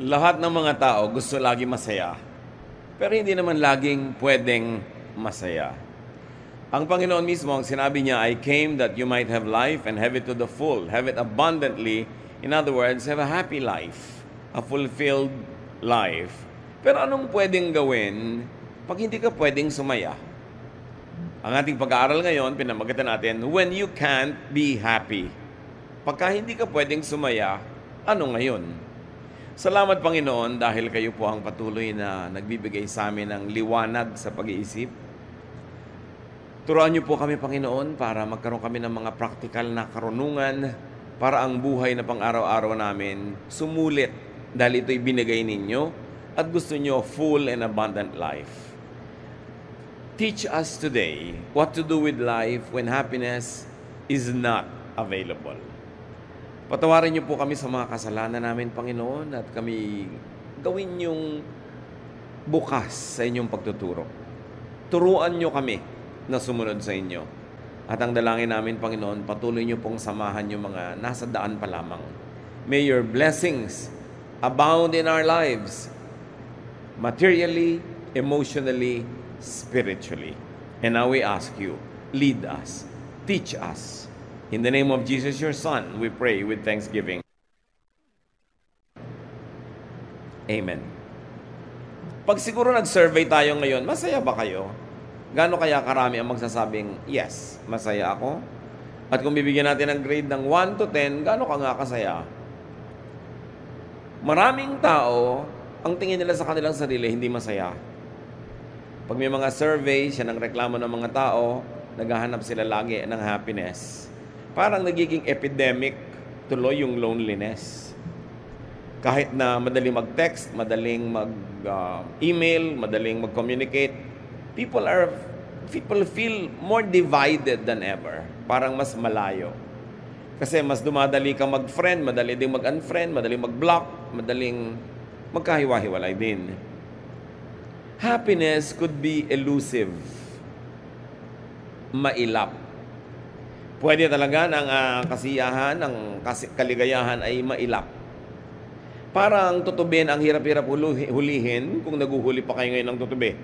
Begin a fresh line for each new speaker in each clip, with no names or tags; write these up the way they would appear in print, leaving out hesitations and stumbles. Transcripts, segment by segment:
Lahat ng mga tao gusto lagi masaya, pero hindi naman laging pwedeng masaya. Ang Panginoon mismo, ang sinabi niya, I came that you might have life and have it to the full, have it abundantly. In other words, have a happy life, a fulfilled life. Pero anong pwedeng gawin pag hindi ka pwedeng sumaya? Ang ating pag-aaral ngayon, pinamagatan natin, when you can't be happy. Pagka hindi ka pwedeng sumaya, ano ngayon? Salamat Panginoon dahil kayo po ang patuloy na nagbibigay sa amin ng liwanag sa pag-iisip. Turuan niyo po kami Panginoon para magkaroon kami ng mga praktikal na karunungan para ang buhay na pang-araw-araw namin sumulit dahil ito'y binigay ninyo at gusto niyo full and abundant life. Teach us today what to do with life when happiness is not available. Patawarin niyo po kami sa mga kasalanan namin, Panginoon, at kami gawin yung bukas sa inyong pagtuturo. Turuan niyo kami na sumunod sa inyo. At ang dalangin namin, Panginoon, patuloy niyo pong samahan yung mga nasa daan pa lamang. May your blessings abound in our lives, materially, emotionally, spiritually. And now we ask you, lead us, teach us. In the name of Jesus, your Son, we pray with thanksgiving. Amen. Pag siguro nag-survey tayo ngayon, masaya ba kayo? Gaano kaya karami ang magsasabing, yes, masaya ako? At kung bibigyan natin ng grade ng 1 to 10, gaano ka nga kasaya? Maraming tao, ang tingin nila sa kanilang sarili, hindi masaya. Pag may mga survey, siya ng reklamo ng mga tao, naghahanap sila lagi ng happiness. Parang nagiging epidemic tuloy yung loneliness. Kahit na madaling mag-text, madaling mag-email, madaling mag-communicate, people feel more divided than ever. Parang mas malayo. Kasi mas dumadali kang mag-friend, madali ding mag-unfriend, madaling mag-block, madaling magkahiwa-hiwalay din. Happiness could be elusive, mailap. Pwede talaga ng kasiyahan, ng kaligayahan ay mailap. Parang tutubin, ang hirap-hirap hulihin kung naguhuli pa kayo ngayon ng tutubi.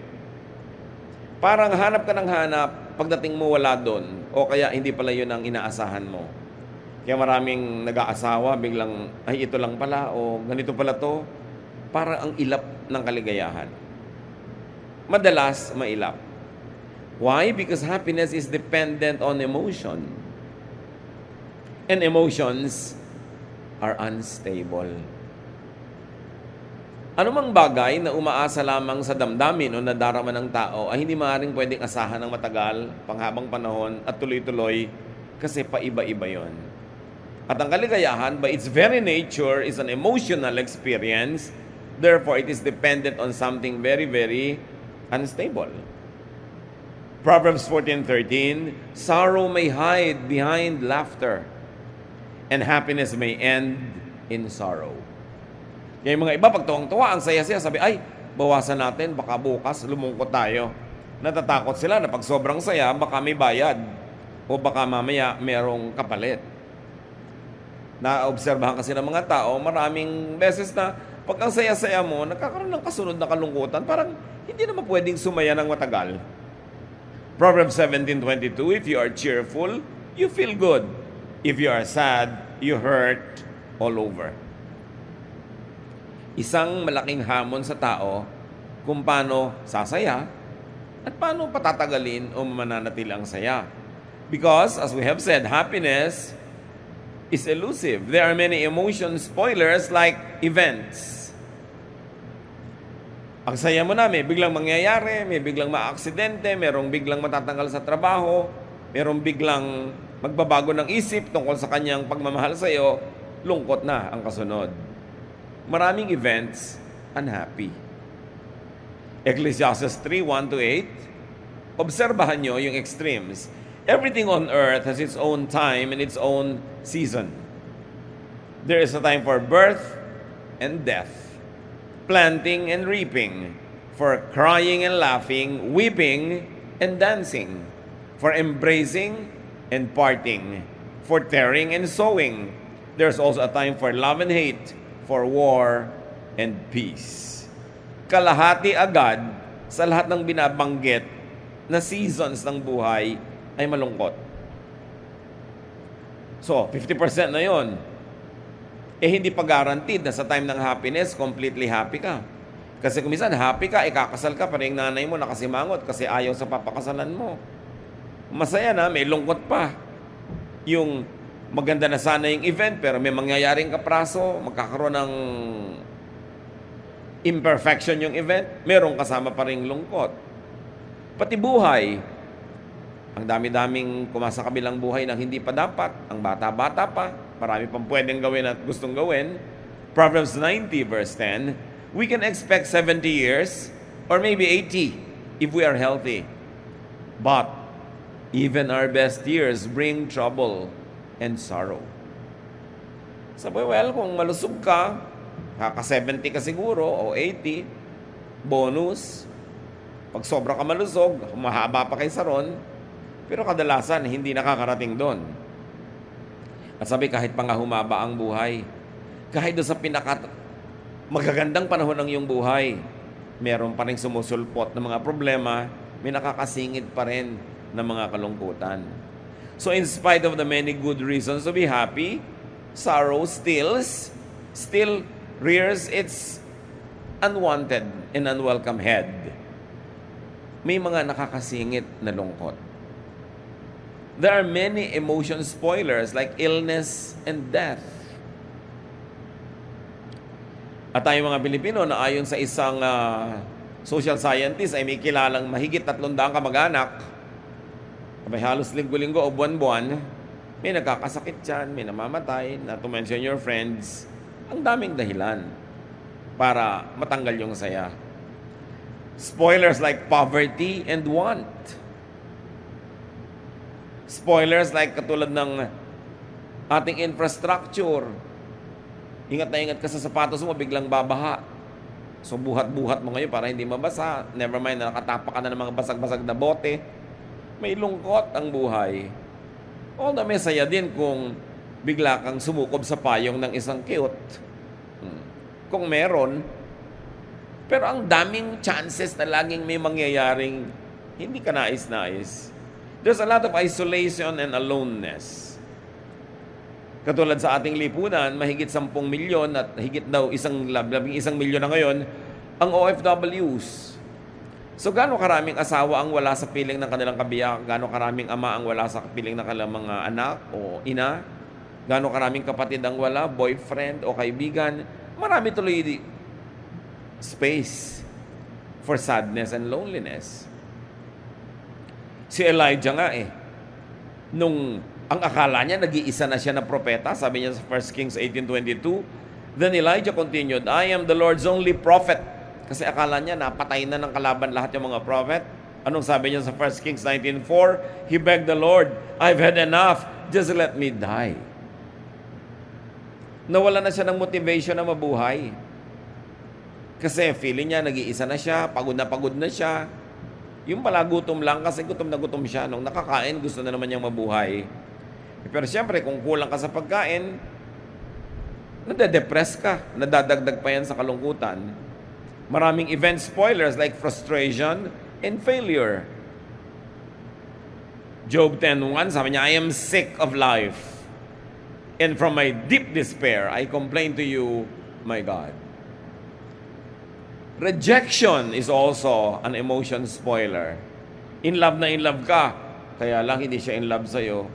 Parang hanap ka ng hanap, pagdating mo wala doon, o kaya hindi pala yun ang inaasahan mo. Kaya maraming nag-aasawa, biglang, ay ito lang pala, o ganito pala to. Parang ang ilap ng kaligayahan. Madalas, mailap. Why? Because happiness is dependent on emotion. And emotions are unstable. Anumang bagay na umaasa lamang sa damdamin o nadarama ng tao ay hindi maaaring pwedeng asahan ng matagal, panghabang panahon at tuloy-tuloy kasi paiba-iba yon. At ang kaligayahan, by its very nature, is an emotional experience. Therefore, it is dependent on something very, very unstable. Proverbs 14:13, sorrow may hide behind laughter, and happiness may end in sorrow. Kaya yung mga iba, pag tuwang-tuwa, ang saya-saya, sabi, ay, bawasan natin, baka bukas lumungkot tayo. Natatakot sila na pag sobrang saya, baka may bayad, o baka mamaya merong kapalit. Naobserbahan kasi ng mga tao, maraming beses na, pag ang saya-saya mo, nagkakaroon ng kasunod na kalungkutan, parang hindi naman pwedeng sumaya ng matagal. Proverbs 17:22, if you are cheerful, you feel good. If you are sad, you hurt all over. Isang malaking hamon sa tao kung paano sasaya at paano patatagalin o mananatili ang saya. Because, as we have said, happiness is elusive. There are many emotion spoilers like events. Ang saya mo na, may biglang mangyayari, may biglang maaksidente, merong biglang matatanggal sa trabaho, merong biglang magbabago ng isip tungkol sa kanyang pagmamahal sa iyo, lungkot na ang kasunod. Maraming events, unhappy. Ecclesiastes 3:1-8, obserbahan nyo yung extremes. Everything on earth has its own time and its own season. There is a time for birth and death, planting and reaping, for crying and laughing, weeping and dancing, for embracing and parting, for tearing and sowing. There's also a time for love and hate, for war and peace. Kalahati agad sa lahat ng binabanggit na seasons ng buhay ay malungkot. So, 50% na yon. Hindi pa guaranteed na sa time ng happiness, completely happy ka. Kasi kung minsan happy ka, ikakasal ka, parang yung nanay mo nakasimangot kasi ayaw sa papakasalan mo. Masaya na, may lungkot pa. Yung maganda na sana yung event, pero may mangyayaring kapraso, magkakaroon ng imperfection yung event, merong kasama pa ring lungkot. Pati buhay, ang dami-daming kumasa kabilang buhay ng hindi pa dapat, ang bata-bata pa, marami pang pwedeng gawin at gustong gawin. Proverbs 90 verse 10, we can expect 70 years or maybe 80 if we are healthy. But even our best years bring trouble and sorrow. Sabi, well, kung malusog ka, kaka-70 ka siguro o 80, bonus. Pag sobra ka malusog, humahaba pa kay saron, pero kadalasan hindi nakakarating doon. At sabi, kahit pa nga humaba ang buhay, kahit doon sa magagandang panahon ng iyong buhay, meron pa rin sumusulpot ng mga problema, may nakakasingit pa rin ng mga kalungkutan. So in spite of the many good reasons to be happy, sorrow still rears its unwanted and unwelcome head. May mga nakakasingit na lungkot. There are many emotion spoilers like illness and death. At tayong mga Pilipino na ayon sa isang social scientist ay may kilalang mahigit 300 kamag-anak, may halos linggo-linggo o buwan-buwan, may nagkakasakit dyan, may namamatay, not to mention your friends. Ang daming dahilan para matanggal yung saya. Spoilers like poverty and want. Spoilers like katulad ng ating infrastructure. Ingat na ingat ka sa sapatos mo, biglang babaha. So buhat-buhat mo ngayon para hindi mabasa. Never mind, nakatapak ka na ng mga basag-basag na bote. May lungkot ang buhay. Although may saya din kung bigla kang sumukob sa payong ng isang cute. Kung meron. Pero ang daming chances na laging may mangyayaring hindi ka nais-nais. There's a lot of isolation and aloneness. Katulad sa ating lipunan, mahigit 10 milyon at higit daw 1 milyon na ngayon ang OFWs. So gaano karaming asawa ang wala sa piling ng kanilang kabiyak? Gaano karaming ama ang wala sa piling ng kanilang mga anak o ina? Gaano karaming kapatid ang wala, boyfriend o kaibigan? Marami tuloy space for sadness and loneliness. Si Elijah nga nung ang akala niya nag-iisa na siya na propeta, sabi niya sa 1 Kings 18:22, then Elijah continued, I am the Lord's only prophet. Kasi akala niya napatay na ng kalaban lahat yung mga prophet. Anong sabi niya sa 1 Kings 19:4? He begged the Lord, I've had enough, just let me die. Nawala na siya ng motivation na mabuhay. Kasi feeling niya nag-iisa na siya, pagod na siya. Yung pala gutom lang kasi gutom na gutom siya. Nung nakakain, gusto na naman niyang mabuhay. Pero siyempre, kung kulang ka sa pagkain, nade-depress ka, nadadagdag pa yan sa kalungkutan. Maraming event spoilers like frustration and failure. Job 10:1, sabi niya, I am sick of life. And from my deep despair, I complain to you, my God. Rejection is also an emotion spoiler. In love na in love ka, kaya lang hindi siya in love sa'yo.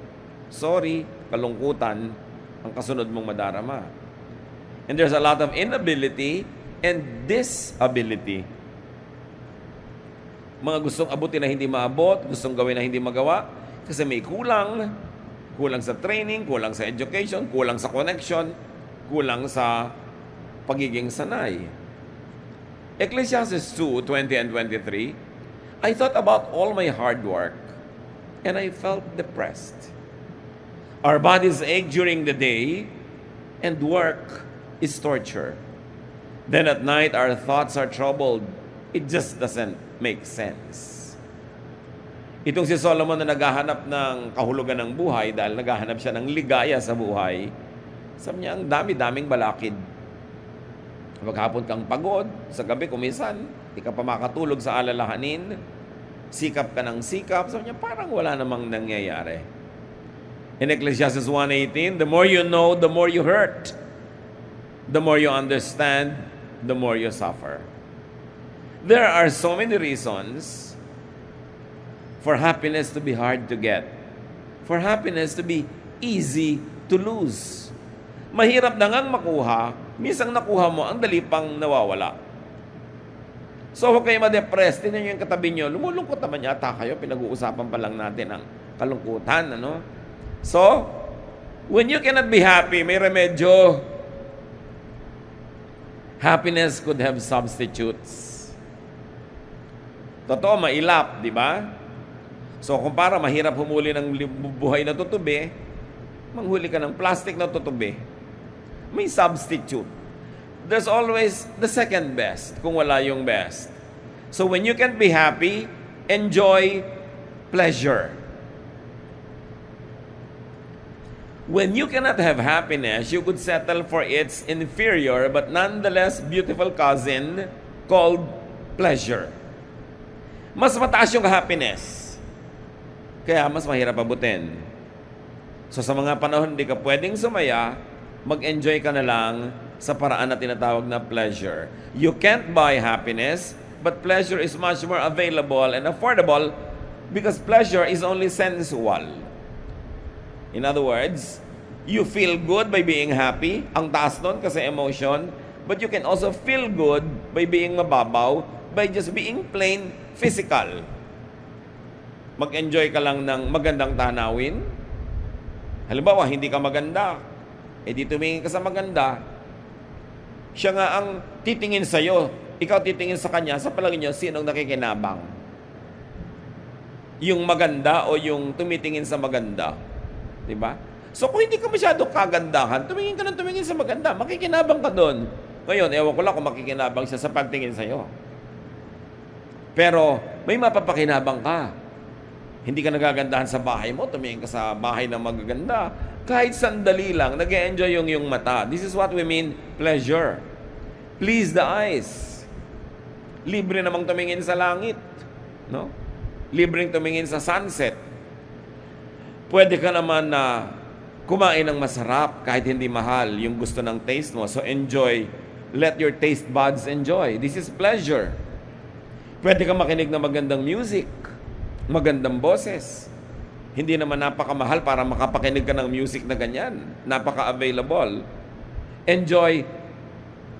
Sorry, kalungkutan ang kasunod mong madarama. And there's a lot of inability and disability. Mga gustong abutin na hindi maabot, gustong gawin na hindi magawa, kasi may kulang sa training, kulang sa education, kulang sa connection, kulang sa pagiging sanay. Ecclesiastes 2:20 and 23, I thought about all my hard work and I felt depressed. Our bodies ache during the day and work is torture. Then at night our thoughts are troubled. It just doesn't make sense. Itong si Solomon na naghahanap ng kahulugan ng buhay dahil naghahanap siya ng ligaya sa buhay, sabi niya, ang dami-daming balakid. Maghapon kang pagod, sa gabi kumisan, di ka pa makatulog sa alalahanin, sikap ka ng sikap, sabi niya, parang wala namang nangyayari. In Ecclesiastes 1:18, the more you know, the more you hurt. The more you understand, the more you suffer. There are so many reasons for happiness to be hard to get. For happiness to be easy to lose. Mahirap na ngang makuha, minsan nakuha mo, ang dali pang nawawala. So, huwag kayo ma-depress. Tingnan nyo yung katabi nyo. Lumulungkot naman yata kayo. Pinag-uusapan pa lang natin ang kalungkutan. Ano? So, when you cannot be happy, may remedyo. Happiness could have substitutes. Totoo, mailap, di ba? So, kung para mahirap humuli ng buhay na tutubi, manghuli ka ng plastic na tutubi. May substitute. There's always the second best kung wala yung best. So when you can be happy, enjoy pleasure. When you cannot have happiness, you could settle for its inferior but nonetheless beautiful cousin called pleasure. Mas mataas yung happiness, kaya mas mahirap abutin. So sa mga panahon hindi ka pwedeng sumaya, mag-enjoy ka na lang sa paraan na tinatawag na pleasure. You can't buy happiness, but pleasure is much more available and affordable because pleasure is only sensual. In other words, you feel good by being happy. Ang taas nun kasi emotion. But you can also feel good by being mababaw, by just being plain physical. Mag-enjoy ka lang ng magandang tanawin. Halimbawa, hindi ka maganda. Di tumingin ka sa maganda. Siya nga ang titingin sa'yo. Ikaw titingin sa kanya. Sa palagay niyo, sinong nakikinabang? Yung maganda o yung tumitingin sa maganda? Diba? So kung hindi ka masyado kagandahan, tumingin ka ng tumingin sa maganda. Makikinabang ka doon. Ngayon, ewan ko lang kung makikinabang siya sa pagtingin sa'yo. Pero may mapapakinabang ka. Hindi ka nagagandahan sa bahay mo, tumingin ka sa bahay ng magaganda. Kahit sandali lang, nag-e-enjoy yung mata. This is what we mean pleasure. Please the eyes. Libre namang tumingin sa langit. No? Libreng tumingin sa sunset. Pwede ka naman na kumain ng masarap kahit hindi mahal yung gusto ng taste mo. So enjoy. Let your taste buds enjoy. This is pleasure. Pwede ka makinig ng magandang music. Magandang boses. Hindi naman napakamahal para makapakinig ka ng music na ganyan. Napaka-available. Enjoy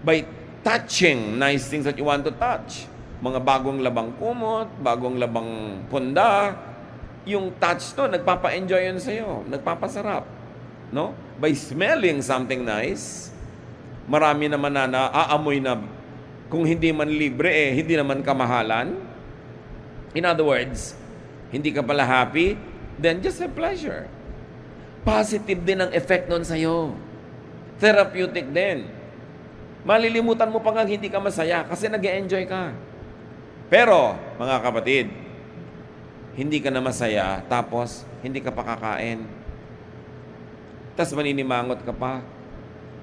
by touching nice things that you want to touch. Mga bagong labang kumot, bagong labang punda. Yung touch to, nagpapa-enjoy yun sa'yo. Nagpapasarap. No? By smelling something nice, marami naman na naaamoy na kung hindi man libre, hindi naman kamahalan. In other words, hindi ka pala happy, then just have pleasure. Positive din ang effect nun sa'yo. Therapeutic din. Malilimutan mo pa nga hindi ka masaya kasi nag-e-enjoy ka. Pero, mga kapatid, hindi ka na masaya, tapos hindi ka pa kakain. Tapos maninimangot ka pa.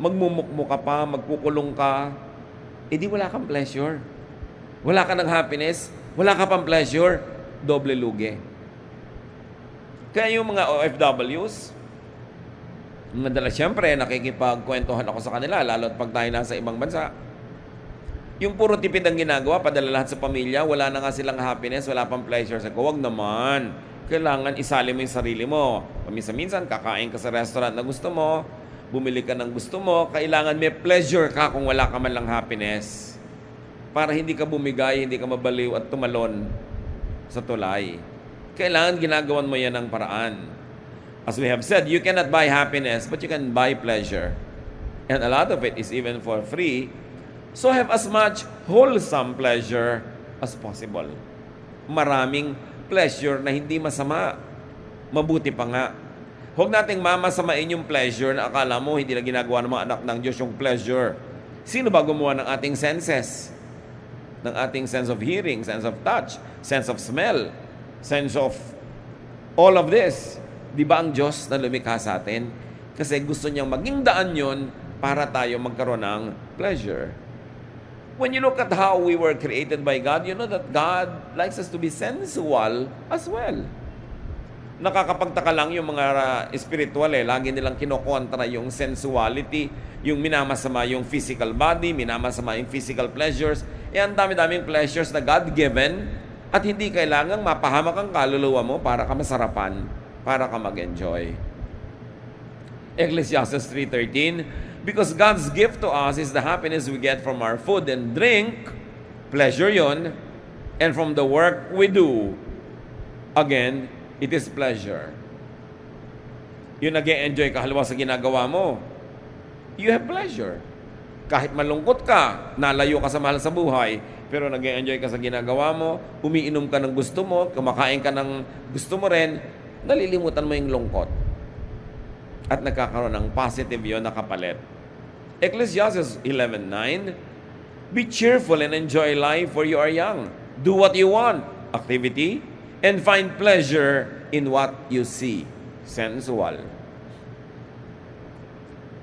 Magmumukmo ka pa, magkukulong ka. Di wala kang pleasure. Wala ka ng happiness, wala ka pang pleasure, doble lugi. Kaya yung mga OFWs, madalas siyempre nakikipagkwentuhan ako sa kanila, lalo't pag tayo nasa ibang bansa. Yung puro tipid ang ginagawa, padala lahat sa pamilya, wala na nga silang happiness, wala pang pleasure. Sabi ko, wag naman. Kailangan isali mo yung sarili mo. Paminsan-minsan, kakain ka sa restaurant na gusto mo, bumili ka ng gusto mo, kailangan may pleasure ka kung wala ka man lang happiness. Para hindi ka bumigay, hindi ka mabaliw at tumalon sa tulay. Kailangan ginagawan mo yan ng paraan. As we have said, you cannot buy happiness, but you can buy pleasure. And a lot of it is even for free. So have as much wholesome pleasure as possible. Maraming pleasure na hindi masama. Mabuti pa nga. Huwag nating mamasamain yung pleasure na akala mo hindi na ginagawa ng mga anak ng Diyos yung pleasure. Sino ba gumawa ng ating senses? Ng ating sense of hearing, sense of touch, sense of smell, sense of all of this. Di ba ang Diyos na lumikha sa atin? Kasi gusto niyang maging daan yun para tayo magkaroon ng pleasure. When you look at how we were created by God, you know that God likes us to be sensual as well. Nakakapagtaka lang yung mga spiritual lagi nilang kinokontra yung sensuality, yung minamasama yung physical body, minamasama yung physical pleasures. Ang dami-daming pleasures na God-given at hindi kailangang mapahamak ang kaluluwa mo para ka masarapan, para ka mag-enjoy. Ecclesiastes 3:13, because God's gift to us is the happiness we get from our food and drink, pleasure yon, and from the work we do, again, it is pleasure. Yung nag-e-enjoy ka halimbawa sa ginagawa mo, you have pleasure. Kahit malungkot ka, nalayo ka sa mahal sa buhay, pero nag-e-enjoy ka sa ginagawa mo, umiinom ka ng gusto mo, kumakain ka ng gusto mo rin, nalilimutan mo yung lungkot. At nagkakaroon ng positive yun na kapalit. Ecclesiastes 11:9, be cheerful and enjoy life for you are young. Do what you want, activity, and find pleasure in what you see. Sensual.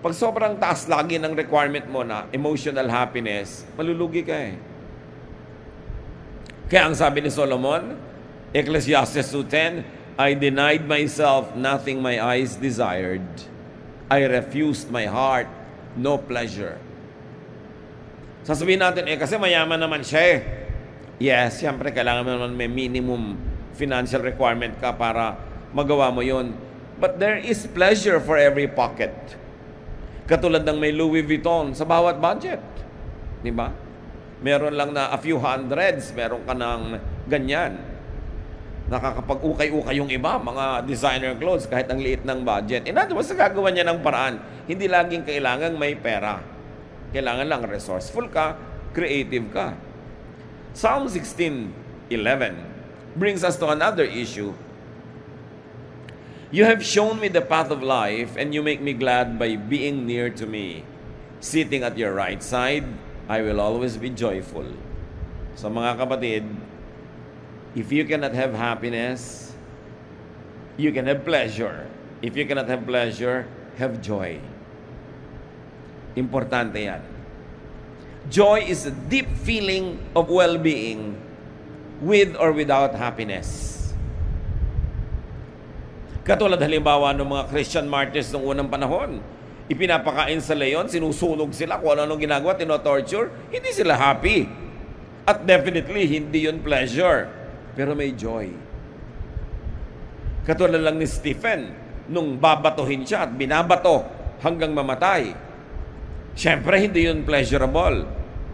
Pag sobrang taas lagi ng requirement mo na emotional happiness, malulugi ka Kaya ang sabi ni Solomon, Ecclesiastes 2:10, I denied myself nothing my eyes desired. I refused my heart no pleasure. Sasabihin natin, kasi mayaman naman siya Yes, siyempre kailangan mo naman may minimum financial requirement ka para magawa mo yun. But there is pleasure for every pocket. Katulad ng may Louis Vuitton sa bawat budget. Di ba? Meron lang na a few hundreds, meron ka ng ganyan. Nakakapag-ukay-ukay yung iba, mga designer clothes, kahit ang liit ng budget. In other words, gagawa niya ng paraan. Hindi laging kailangan may pera. Kailangan lang resourceful ka, creative ka. Psalm 16:11 brings us to another issue. You have shown me the path of life, and you make me glad by being near to me. Sitting at your right side, I will always be joyful. So mga kapatid, if you cannot have happiness, you can have pleasure. If you cannot have pleasure, have joy. Importante yan. Joy is a deep feeling of well-being with or without happiness. Katulad halimbawa ng mga Christian martyrs noong unang panahon. Ipinapakain sa leon, sinusunog sila, kung ano-anong ginagawa, tinotorture, hindi sila happy. At definitely, hindi yun pleasure. Pero may joy. Katulad lang ni Stephen, nung babatuhin siya at binabato hanggang mamatay. Siyempre, hindi yun pleasurable.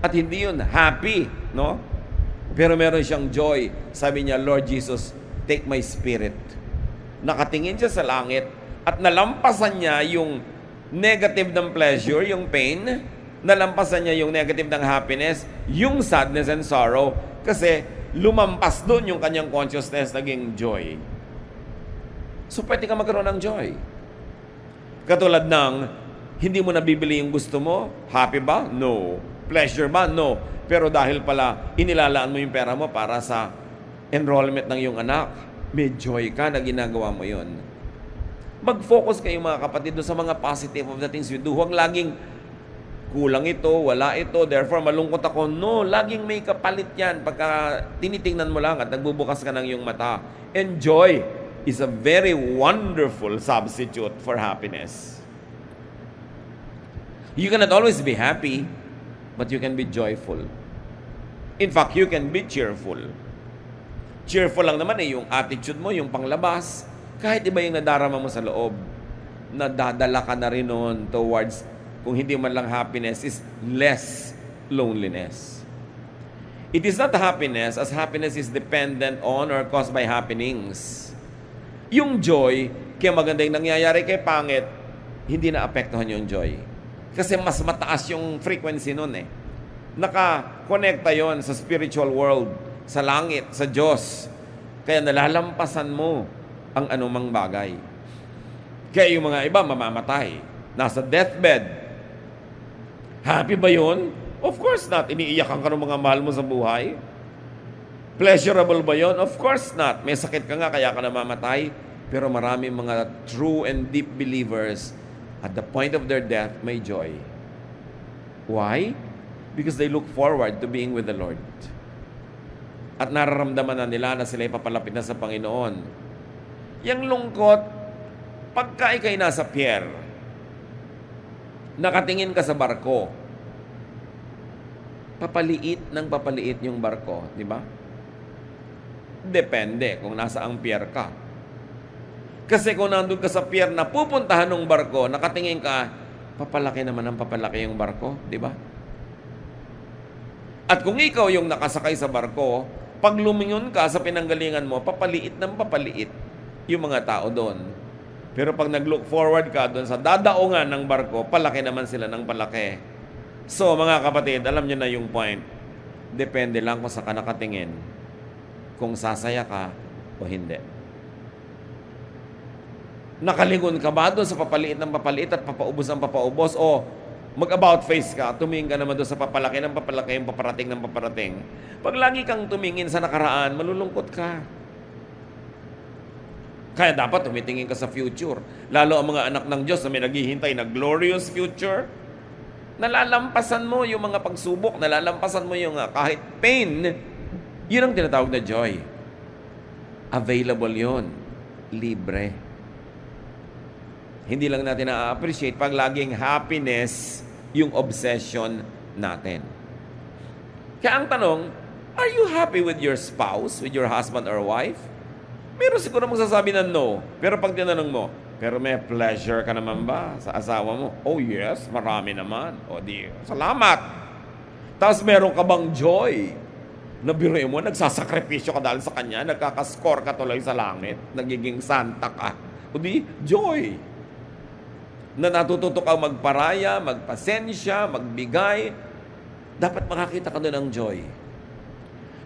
At hindi yun happy, no? Pero meron siyang joy. Sabi niya, Lord Jesus, take my spirit. Nakatingin siya sa langit at nalampasan niya yung negative ng pleasure, yung pain, nalampasan niya yung negative ng happiness, yung sadness and sorrow, kasi lumampas doon yung kanyang consciousness, naging joy. So, pwede ka magkaroon ng joy. Katulad ng, hindi mo nabibili yung gusto mo, happy ba? No. Pleasure ba? No. Pero dahil pala, inilalaan mo yung pera mo para sa enrollment ng iyong anak, may joy ka na ginagawa mo yon. Mag-focus kayo mga kapatid sa mga positive of the things we do. Huwag laging kulang ito, wala ito, therefore malungkot ako. No, laging may kapalit yan pagka tinitingnan mo lang at nagbubukas ka ng iyong mata. And joy is a very wonderful substitute for happiness. You cannot always be happy, but you can be joyful. In fact, you can be cheerful. Cheerful lang naman yung attitude mo, yung panglabas. Kahit iba yung nadarama mo sa loob, nadadala ka na rin noon towards, kung hindi man lang happiness, is less loneliness. It is not happiness, as happiness is dependent on or caused by happenings. Yung joy, kaya maganda yung nangyayari kay pangit, hindi na apektuhan yung joy. Kasi mas mataas yung frequency nun Naka-connecta yon sa spiritual world, sa langit, sa Diyos. Kaya nalalampasan mo ang anumang bagay. Kaya yung mga iba mamamatay. Nasa deathbed. Happy ba yun? Of course not. Iniiyakan ka ng mga mahal mo sa buhay. Pleasurable ba yun? Of course not. May sakit ka nga kaya ka namamatay. Pero marami mga true and deep believers at the point of their death may joy. Why? Because they look forward to being with the Lord. At nararamdaman na nila na sila papalapit na sa Panginoon. Yang lungkot, pagka ikay nasa pier, nakatingin ka sa barko, papaliit ng papaliit yung barko, di ba? Depende kung nasa ang pier ka. Kasi kung nandun ka sa pier na pupuntahan ng barko, nakatingin ka, papalaki naman ang papalaki yung barko, di ba? At kung ikaw yung nakasakay sa barko, pag lumingon ka sa pinanggalingan mo, papaliit ng papaliit yung mga tao doon. Pero pag nag-look forward ka doon sa dadaongan ng barko, palaki naman sila ng palaki. So, mga kapatid, alam nyo na yung point. Depende lang kung saan ka nakatingin. Kung sasaya ka o hindi. Nakalingon ka ba doon sa papaliit ng papaliit at papaubos ng papaubos? O mag-about face ka, tumingin ka naman doon sa papalaki ng papalaki, yung paparating ng paparating. Pag lagi kang tumingin sa nakaraan, malulungkot ka. Kaya dapat tumitingin ka sa future. Lalo ang mga anak ng Diyos na may naghihintay na glorious future. Nalalampasan mo yung mga pagsubok, nalalampasan mo yung kahit pain. Yun ang tinatawag na joy. Available yon, libre. Hindi lang natin na-appreciate pag laging happiness yung obsession natin. Kaya ang tanong, are you happy with your spouse, with your husband or wife? Meron siguro magsasabi na no. Pero pag tinanong mo, pero may pleasure ka naman ba sa asawa mo? Oh yes, marami naman. O di, salamat. Tapos meron ka bang joy? Nabiruin mo, nagsasakripisyo ka dahil sa kanya, nagkakaskor ka tuloy sa langit, nagiging santa ka. O di, joy. Na natututo kang magparaya, magpasensya, magbigay. Dapat makakita ka doon ng joy.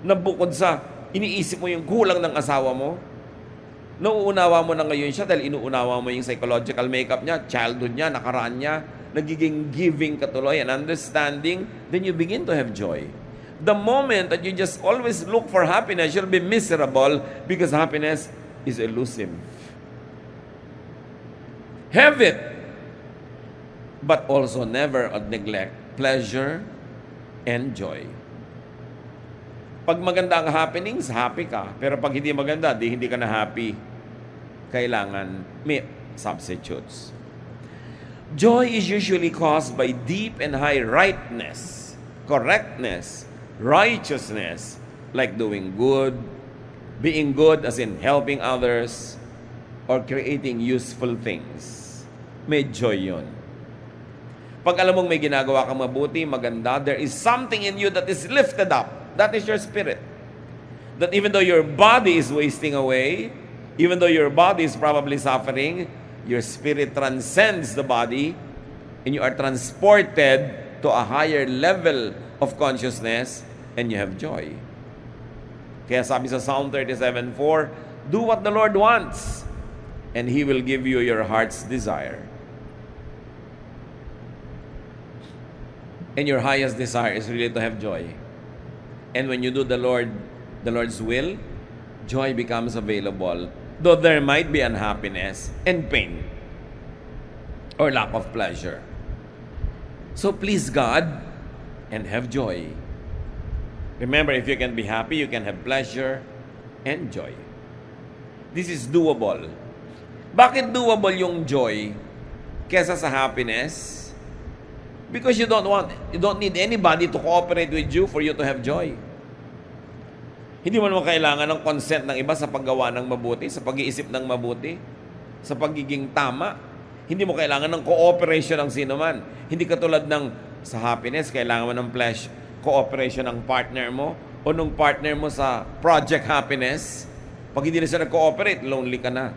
Na bukod sa iniisip mo yung kulang ng asawa mo, nauunawa mo na ngayon siya dahil inuunawa mo yung psychological makeup niya, childhood niya, nakaraan niya, nagiging giving ka tuloy and understanding, then you begin to have joy. The moment that you just always look for happiness, you'll be miserable because happiness is elusive. Have it, but also never neglect pleasure and joy. Pag maganda ang happenings, happy ka. Pero pag hindi maganda, hindi ka na happy. Kailangan may substitutes. Joy is usually caused by deep and high rightness, correctness, righteousness, like doing good, being good as in helping others, or creating useful things. May joy yun. Pag alam mong may ginagawa kang mabuti, maganda, there is something in you that is lifted up. That is your spirit. That even though your body is wasting away, even though your body is probably suffering, your spirit transcends the body and you are transported to a higher level of consciousness and you have joy. Kaya sabi sa Psalm 37:4, do what the Lord wants and He will give you your heart's desire. And your highest desire is really to have joy. And when you do the Lord's will, joy becomes available. Though there might be unhappiness and pain or lack of pleasure. So please God and have joy. Remember, if you can be happy, you can have pleasure and joy. This is doable. Bakit doable yung joy kesa sa happiness? Because you don't need anybody to cooperate with you for you to have joy. Hindi mo naman kailangan ng consent ng iba sa paggawa ng mabuti, sa pag-iisip ng mabuti, sa pagiging tama. Hindi mo kailangan ng cooperation ng sino man. Hindi katulad ng sa happiness, kailangan mo ng cooperation ng partner mo o nung partner mo sa project happiness. Pag hindi na siya nag-cooperate, lonely ka na.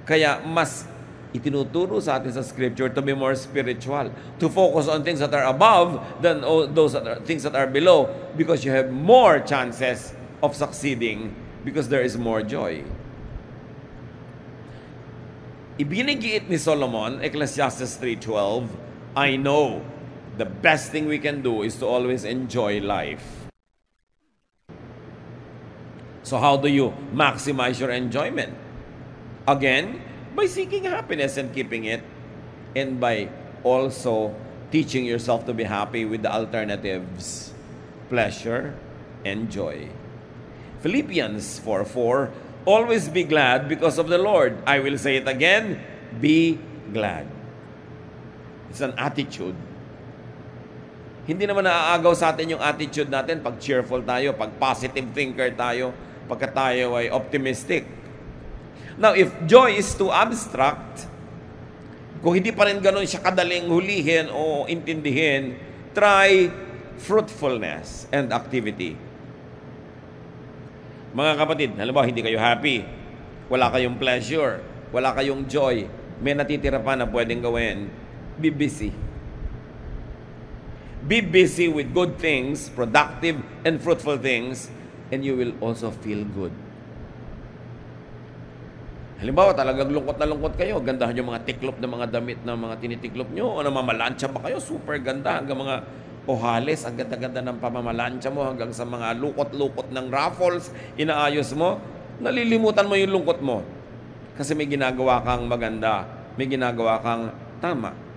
Kaya mas itinuturo sa atin sa scripture to be more spiritual, to focus on things that are above than those things that are below, because you have more chances of succeeding because there is more joy. Ibinigit ni Solomon, Ecclesiastes 3:12, I know the best thing we can do is to always enjoy life. So how do you maximize your enjoyment? Again, by seeking happiness and keeping it, and by also teaching yourself to be happy with the alternatives, pleasure and joy. Philippians 4:4, always be glad because of the Lord. I will say it again, be glad. It's an attitude. Hindi naman naaagaw sa atin yung attitude natin pag cheerful tayo, pag positive thinker tayo, pagka tayo ay optimistic. Now, if joy is too abstract, kung hindi pa rin ganun siya kadaling hulihin o intindihin, try fruitfulness and activity. Mga kapatid, halimbawa hindi kayo happy, wala kayong pleasure, wala kayong joy, may natitira pa na pwedeng gawin, be busy. Be busy with good things, productive and fruitful things, and you will also feel good. Halimbawa, talagang lungkot na lungkot kayo, gandahan yung mga tiklop na mga damit na mga tinitiklop nyo, o namamalansya ba kayo, super ganda, hanggang mga ohales, ang ganda-ganda ng pamamalansya mo, hanggang sa mga lukot-lukot ng raffles, inaayos mo, nalilimutan mo yung lungkot mo. Kasi may ginagawa kang maganda, may ginagawa kang tama.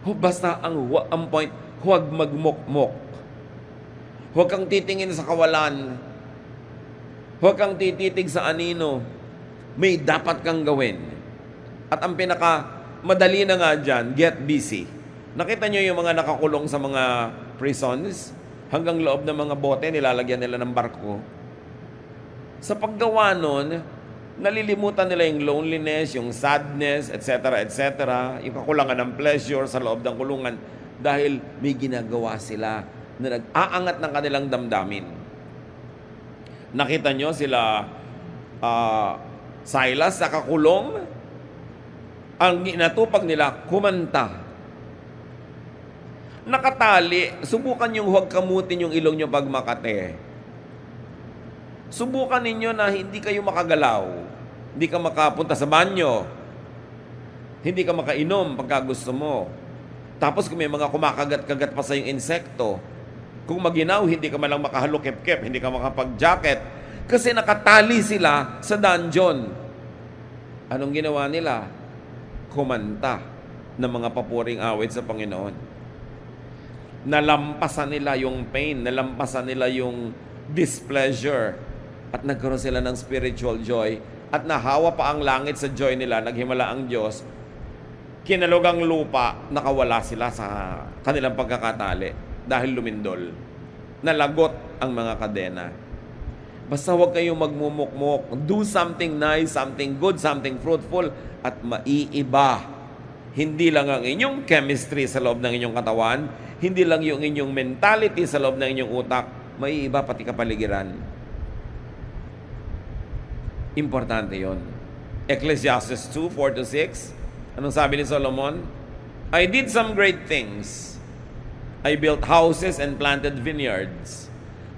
Basta ang point, huwag magmukmok. Huwag kang titingin sa kawalan. Huwag kang tititig sa anino. May dapat kang gawin. At ang pinaka-madali na nga dyan, get busy. Nakita nyo yung mga nakakulong sa mga prisons? Hanggang loob ng mga bote, nilalagyan nila ng barko. Sa paggawa nun, nalilimutan nila yung loneliness, yung sadness, etc., etc., yung kakulangan ng pleasure sa loob ng kulungan dahil may ginagawa sila na nag-aangat ng kanilang damdamin. Nakita nyo sila Silas sa kakulong, ang ginatupag nila, kumanta. Nakatali, subukan yung huwag kamutin yung ilong nyo pag makate. Subukan ninyo na hindi kayo makagalaw, hindi ka makapunta sa banyo, hindi ka makainom pagka gusto mo. Tapos kung may mga kumakagat-kagat pa sa yung insekto, kung maginaw, hindi ka malang makahalukip-kip, hindi ka makapag-jacket, kasi nakatali sila sa dungeon. Anong ginawa nila? Kumanta ng mga papuring awit sa Panginoon. Nalampasan nila yung pain, nalampasan nila yung displeasure, at nagkaroon sila ng spiritual joy, at nahawa pa ang langit sa joy nila, naghimala ang Diyos, kinalog ang lupa, nakawala sila sa kanilang pagkakatali dahil lumindol. Nalagot ang mga kadena. Basta huwag kayong magmumukmok. Do something nice, something good, something fruitful, at maiiba. Hindi lang ang inyong chemistry sa loob ng inyong katawan, hindi lang yung inyong mentality sa loob ng inyong utak, maiiba pati kapaligiran. Importante yon. Ecclesiastes 2:4-6. Anong sabi ni Solomon? I did some great things. I built houses and planted vineyards.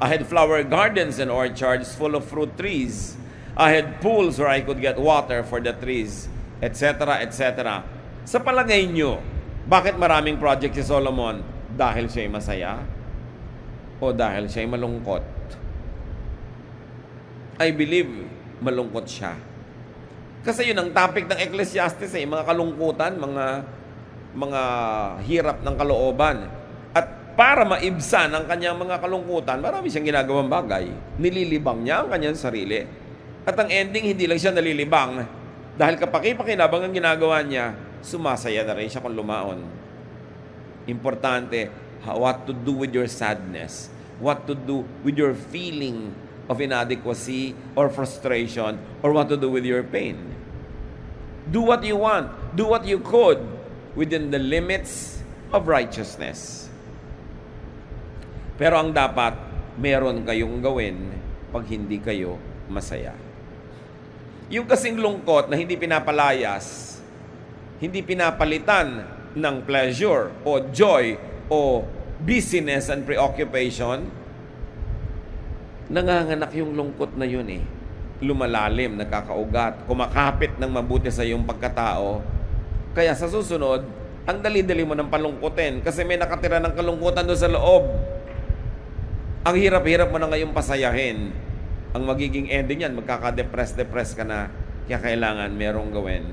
I had flower gardens and orchards full of fruit trees. I had pools where I could get water for the trees, etc., etc. Sa palagay nyo, bakit maraming project si Solomon? Dahil siya'y masaya? O dahil siya'y malungkot? I believe malungkot siya. Kasi yun ang topic ng Ecclesiastes, mga kalungkutan, mga hirap ng kalooban. At para maibsan ang kanyang mga kalungkutan, marami siyang ginagawang bagay. Nililibang niya ang kanyang sarili. At ang ending, hindi lang siya nalilibang. Dahil kapaki-pakinabang ang ginagawa niya, sumasaya na rin siya kung lumaon. Importante, what to do with your sadness. What to do with your feeling of inadequacy or frustration, or what to do with your pain. Do what you want. Do what you could within the limits of righteousness. Pero ang dapat, meron kayong gawin pag hindi kayo masaya. Yung kasing lungkot na hindi pinapalayas, hindi pinapalitan ng pleasure o joy o busyness and preoccupation, nanganganak yung lungkot na yun eh. Lumalalim, nakakaugat, kumakapit ng mabuti sa iyong pagkatao. Kaya sa susunod, ang dali-dali mo ng palungkutin kasi may nakatira ng kalungkutan doon sa loob. Ang hirap-hirap mo na ngayong pasayahin. Ang magiging ending yan, magkaka-depress ka na, kaya kailangan merong gawin.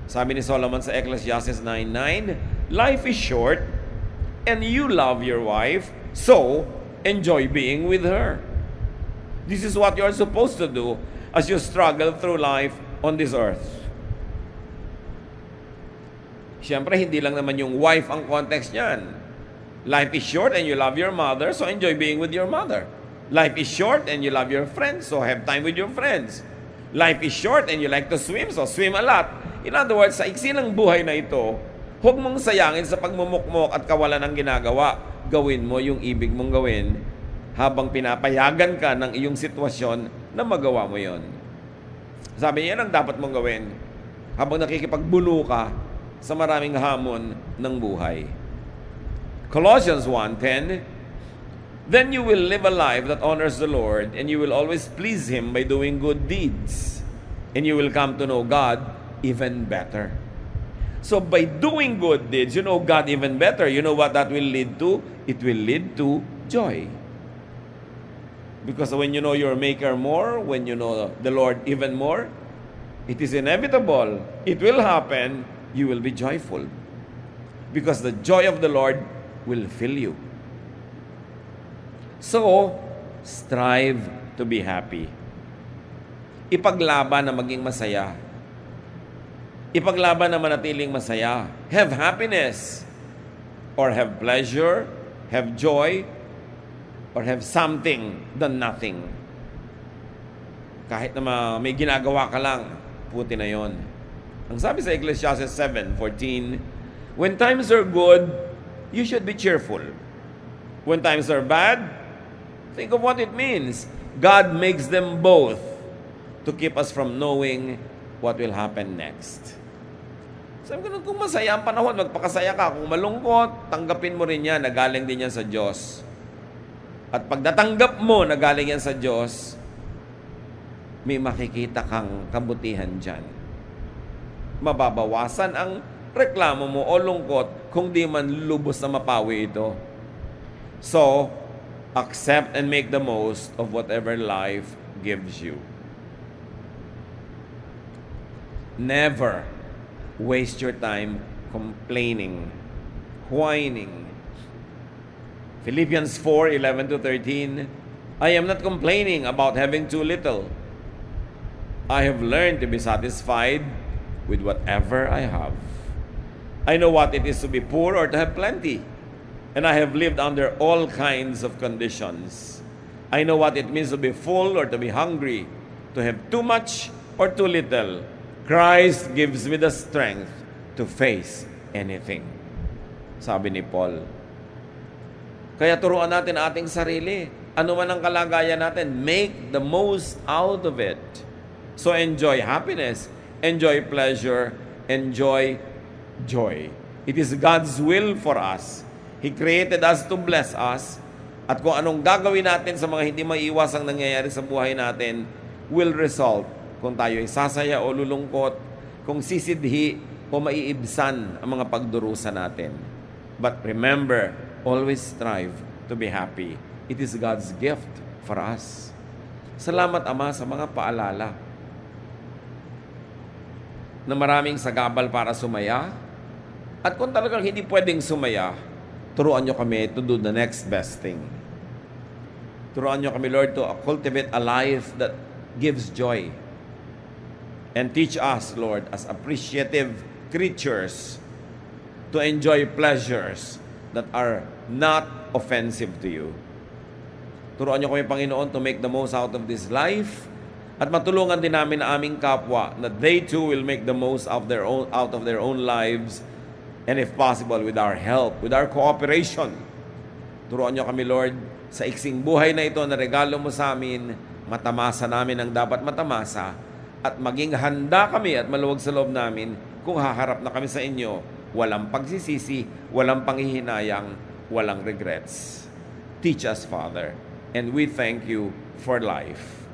Sabi ni Solomon sa Ecclesiastes 9:9, life is short and you love your wife, so enjoy being with her. This is what you are supposed to do as you struggle through life on this earth. Siyempre, hindi lang naman yung wife ang context niyan. Life is short and you love your mother, so enjoy being with your mother. Life is short and you love your friends, so have time with your friends. Life is short and you like to swim, so swim a lot. In other words, sa iksi ng buhay na ito, huwag mong sayangin sa pagmumukmok at kawalan ng ginagawa. Gawin mo yung ibig mong gawin habang pinapayagan ka ng iyong sitwasyon na magawa mo yon. Sabi niya, yan ang dapat mong gawin habang nakikipagbulo ka sa maraming hamon ng buhay. Colossians 1:10, then you will live a life that honors the Lord, and you will always please Him by doing good deeds, and you will come to know God even better. So by doing good deeds, you know God even better. You know what that will lead to? It will lead to joy. Because when you know your Maker more, when you know the Lord even more, it is inevitable. It will happen. You will be joyful. Because the joy of the Lord will fill you. So, strive to be happy. Ipaglaban na maging masaya. Ipaglaban na manatiling masaya. Have happiness. Or have pleasure. Have joy. Or have something than nothing. Kahit na may ginagawa ka lang, puti na yon. Ang sabi sa Ecclesiastes 7:14, when times are good, you should be cheerful. When times are bad, think of what it means. God makes them both to keep us from knowing what will happen next. Sabi ko, kung masaya ang panahon, magpakasaya ka. Kung malungkot, tanggapin mo rin yan na galing din yan sa Diyos. At pag natanggap mo na galing yan sa Diyos, may makikita kang kabutihan dyan. Mababawasan ang reklamo mo o lungkot kung di man lubos na mapawi ito. So, accept and make the most of whatever life gives you. Never waste your time complaining, whining. Philippians 4:11-13, I am not complaining about having too little. I have learned to be satisfied with whatever I have. I know what it is to be poor or to have plenty, and I have lived under all kinds of conditions. I know what it means to be full or to be hungry, to have too much or too little. Christ gives me the strength to face anything. Sabi ni Paul. Kaya turuan natin ating sarili. Ano man ang kalagayan natin, make the most out of it. So enjoy happiness, enjoy pleasure, enjoy joy. It is God's will for us. He created us to bless us. At kung anong gagawin natin sa mga hindi maiiwasang nangyayari sa buhay natin will result kung tayo ay sasaya o lulungkot, kung sisidhi o maiibsan ang mga pagdurusa natin. But remember, always strive to be happy. It is God's gift for us. Salamat, Ama, sa mga paalala na maraming sagabal para sumaya. At kung talagang hindi pwedeng sumaya, turuan nyo kami to do the next best thing. Turuan nyo kami, Lord, to cultivate a life that gives joy. And teach us, Lord, as appreciative creatures, to enjoy pleasures that are not offensive to you. Turuan nyo kami, Panginoon, to make the most out of this life. At matulungan din namin ang aming kapwa that they too will make the most out of their own lives, and if possible, with our help, with our cooperation. Turuan nyo kami, Lord, sa iksing buhay na ito na regalo mo sa amin, matamasa namin ang dapat matamasa, at maging handa kami at maluwag sa loob namin kung haharap na kami sa inyo, walang pagsisisi, walang panghihinayang, walang regrets. Teach us, Father, and we thank you for life.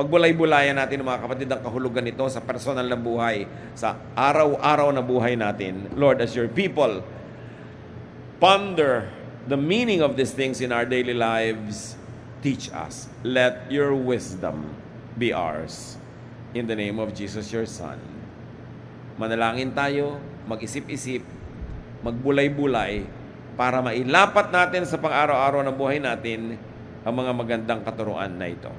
Pagbulay-bulayan natin, mga kapatid, ang kahulugan nito sa personal na buhay, sa araw-araw na buhay natin. Lord, as your people, ponder the meaning of these things in our daily lives. Teach us. Let your wisdom be ours. In the name of Jesus, your Son. Manalangin tayo, mag-isip-isip, magbulay-bulay para mailapat natin sa pang-araw-araw na buhay natin ang mga magandang katuruan na ito.